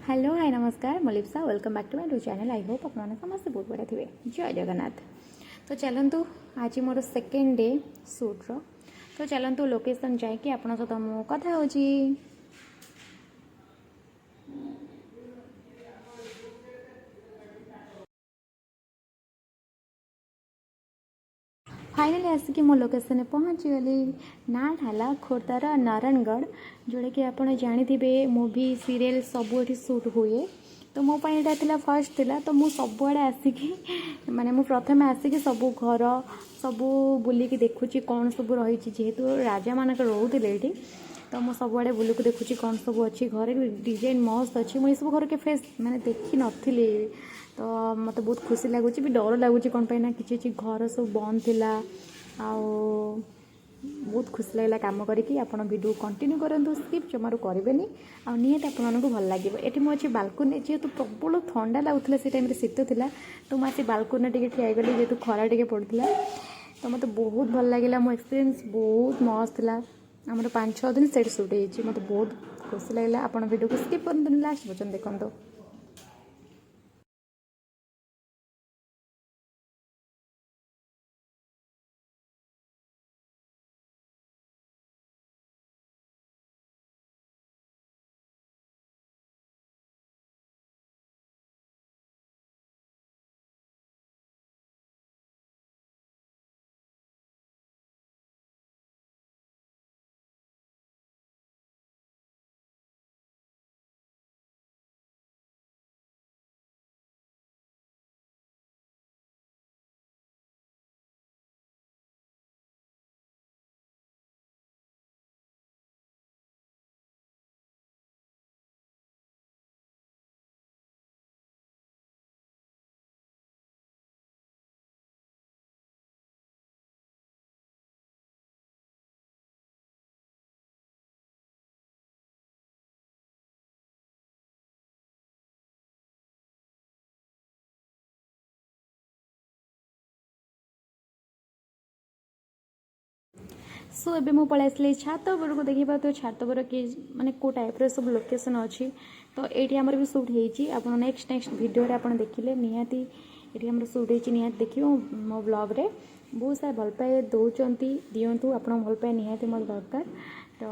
Hello hi नमस्कार मलिप्सा welcome back to my to channel. I hope आपने समस्त बहुत बढ़िया थे। जय जगन्नाथ। तो चलतु आज मोर सेकेंड डे शूट्र। तो चलतु लोकेशन जाकि आप सहित मु कथा हो। फाइनाली आसिक मो लोकेशन पहुँची गली। नाट है खोर्धार नारायणगढ़, जोड़ा कि आप जानते मूवी सीरियल सब ये सुट हुए। तो मो यहाँ फर्स्ट थिला। तो मु सबुआड़े आसिकी माने मु प्रथम आसिकी सब घर सब बुलिकी देखुची कौन सब रही। जेहेतु राजा मानक रोते ये, तो मु सबुआड़े बुलूक देखुची कौन सब अच्छी घर डिजाइन मस्त अच्छी। मुझे सब घर के फेस माने देखी नी। तो मत बहुत खुशी लगुच भी डर लगुच कौन पाई ना कि घर सब बंद थिला। बहुत खुशी लगला काम करी। आप वीडियो कंटिन्यू करूँ, स्किप जमारू करेंगे निहत आपको भल लगे। ये मुझे बालकोनी जेहेतु प्रबल ठंडा लगुला से टाइम शीत था। तो मुझे बालकोनी टे ठियागली जेहेतु खरा टे पड़ता। तो मत बहुत भल लगे। मो एक्सपीरियंस बहुत मस्त था। आमर 5-6 दिन से सुट हो मत बहुत खुशी लगला। आप वीडियो को स्किप कर लास्ट पर्यटन देखो। सो एबे मु पळै आसली छात उपरको देखिबा। तो छात उपर कि माने को टाइप रो सब लोकेशन अच्छी। तो ये आमर भी सुट होती। आप नेक्स्ट वीडियो रे आप देखिले निहाती ये आमर सुट होती। निहाती देखिए मो ब्लॉग रे बहुत सारा भल पाए दौरान दिंतु। आप भल पाए निहाती मत दरकार। तो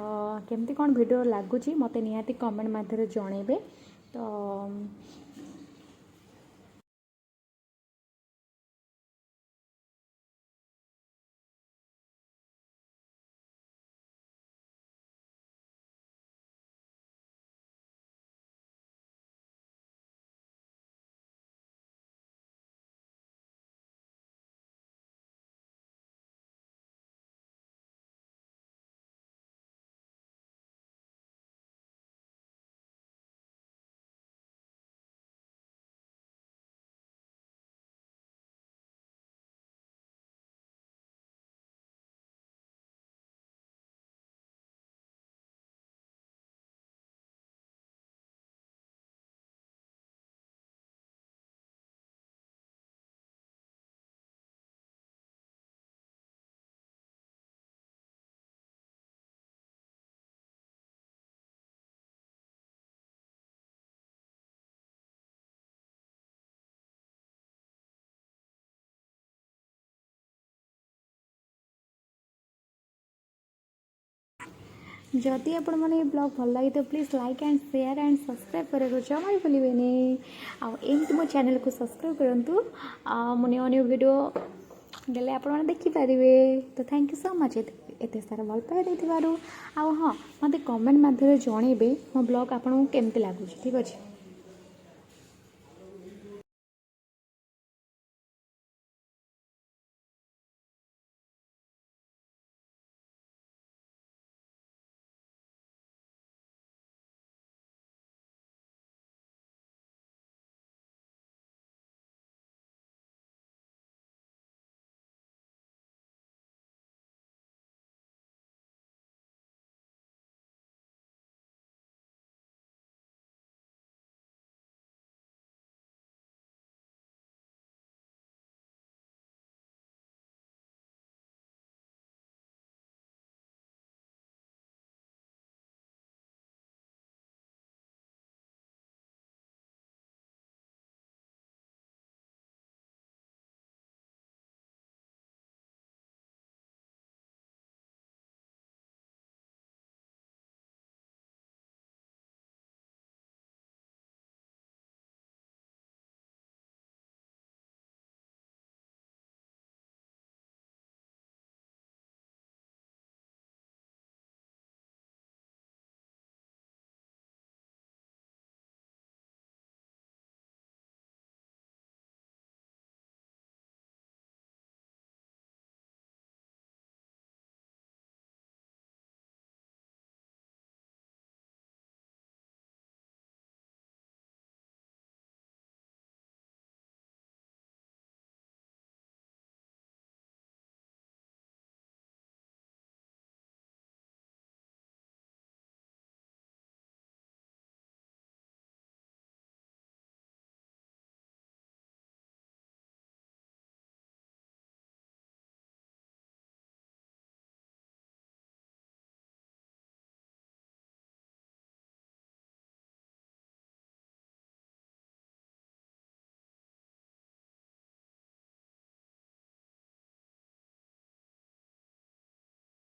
केमती कौन वीडियो लगुच मत निहाती कमेंट मध्यम जनइबे। तो जदि आपण मैंने ब्लॉग भल लगे तो please like and share and subscribe करें जमा भी भूलें। आमती मो चैनल को सब्सक्राइब करूँ। मुझे अन्य वीडियो डेले आप देखिपारे। तो थैंक यू सो मच एत सारा भल पाए देथिबारु। हाँ मत कमेंट मध्यम जनइबे मो ब्लॉग आपको केमती लगुच। ठीक अच्छे।